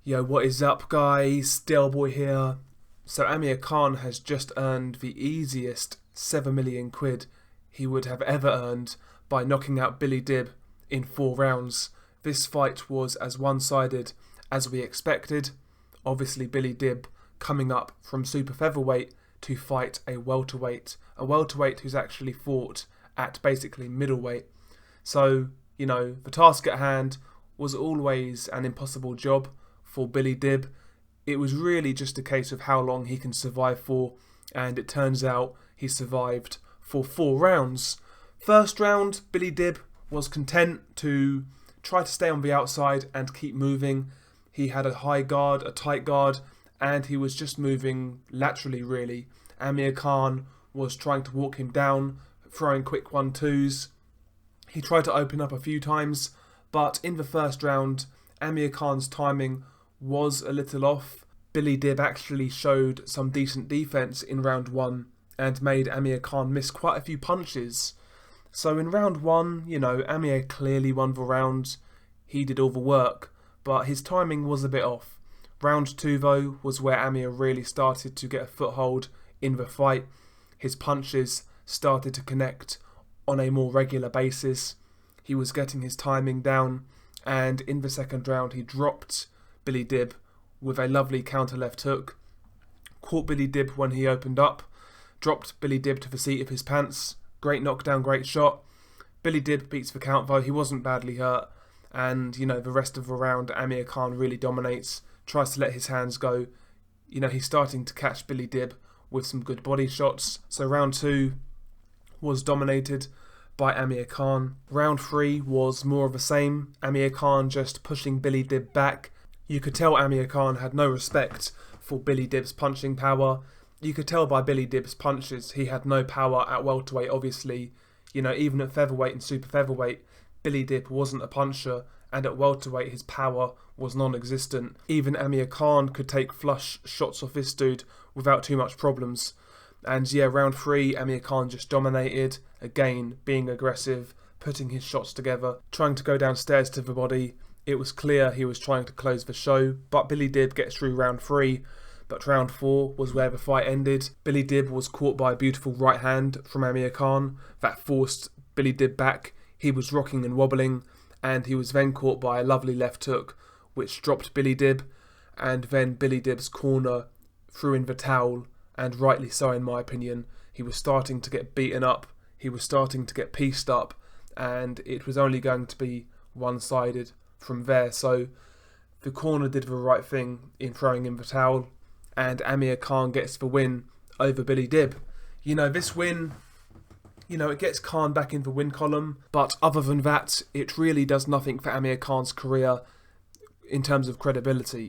Yo, what is up, guys? Boy here. So Amir Khan has just earned the easiest 7 million quid he would have ever earned by knocking out Billy Dib in 4 rounds. This fight was as one-sided as we expected. Obviously, Billy Dib coming up from super featherweight to fight a welterweight who's actually fought at basically middleweight. So, the task at hand was always an impossible job for Billy Dib. It was really just a case of how long he can survive for, and it turns out he survived for 4 rounds. First round, Billy Dib was content to try to stay on the outside and keep moving. He had a high guard, a tight guard, and he was just moving laterally really. Amir Khan was trying to walk him down, throwing quick 1-2s. He tried to open up a few times, but in the first round, Amir Khan's timing was a little off. Billy Dib actually showed some decent defense in round 1 and made Amir Khan miss quite a few punches. So in round 1, Amir clearly won the round. He did all the work, but his timing was a bit off. Round 2 though was where Amir really started to get a foothold in the fight. His punches started to connect on a more regular basis. He was getting his timing down, and in the second round he dropped Billy Dib with a lovely counter left hook, caught Billy Dib when he opened up, dropped Billy Dib to the seat of his pants. Great knockdown, great shot. Billy Dib beats the count though. He wasn't badly hurt, and the rest of the round Amir Khan really dominates, tries to let his hands go. He's starting to catch Billy Dib with some good body shots. So round 2 was dominated by Amir Khan. Round 3 was more of the same. Amir Khan just pushing Billy Dib back. You could tell Amir Khan had no respect for Billy Dib's punching power. You could tell by Billy Dib's punches he had no power at welterweight, obviously. Even at featherweight and super featherweight, Billy Dib wasn't a puncher, and at welterweight his power was non-existent. Even Amir Khan could take flush shots off this dude without too much problems. And round 3, Amir Khan just dominated, again being aggressive, putting his shots together, trying to go downstairs to the body. It was clear he was trying to close the show, but Billy Dib gets through round 3. But round 4 was where the fight ended. Billy Dib was caught by a beautiful right hand from Amir Khan that forced Billy Dib back. He was rocking and wobbling, and he was then caught by a lovely left hook which dropped Billy Dib, and then Billy Dib's corner threw in the towel, and rightly so in my opinion. He was starting to get beaten up, he was starting to get pieced up, and it was only going to be one-sided from there. So the corner did the right thing in throwing in the towel, and Amir Khan gets the win over Billy Dib. This win, it gets Khan back in the win column, but other than that, it really does nothing for Amir Khan's career in terms of credibility.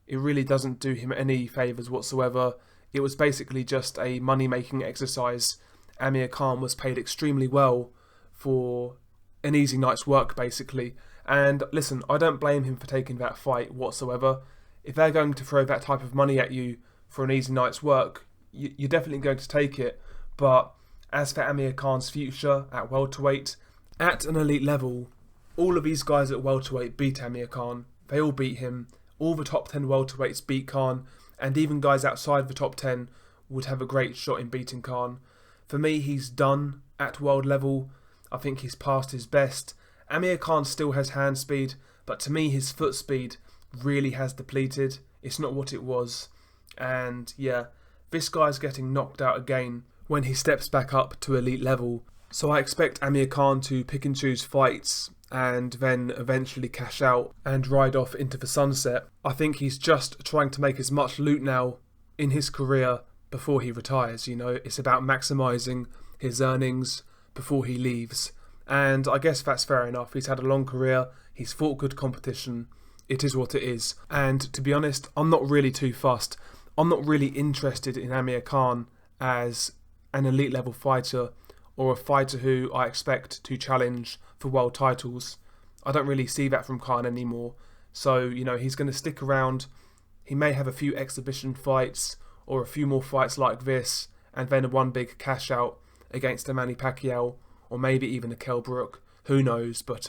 It really doesn't do him any favours whatsoever. It was basically just a money-making exercise. Amir Khan was paid extremely well for an easy night's work, basically. And listen, I don't blame him for taking that fight whatsoever. If they're going to throw that type of money at you for an easy night's work, you're definitely going to take it. But as for Amir Khan's future at welterweight, at an elite level, all of these guys at welterweight beat Amir Khan. They all beat him. All the top 10 welterweights beat Khan, and even guys outside the top 10 would have a great shot in beating Khan. For me, he's done at world level. I think he's past his best. Amir Khan still has hand speed, but to me his foot speed really has depleted. It's not what it was. And this guy's getting knocked out again when he steps back up to elite level. So I expect Amir Khan to pick and choose fights and then eventually cash out and ride off into the sunset. I think he's just trying to make as much loot now in his career before he retires. It's about maximising his earnings before he leaves. And I guess that's fair enough. He's had a long career, he's fought good competition, it is what it is. And to be honest, I'm not really too fussed. I'm not really interested in Amir Khan as an elite level fighter, or a fighter who I expect to challenge for world titles. I don't really see that from Khan anymore. So, he's going to stick around. He may have a few exhibition fights, or a few more fights like this, and then one big cash out against a Manny Pacquiao, or maybe even a Kell Brook. Who knows? But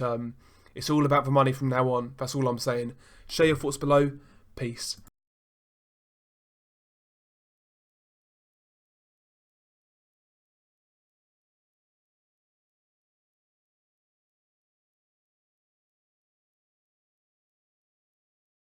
It's all about the money from now on. That's all I'm saying. Share your thoughts below. Peace.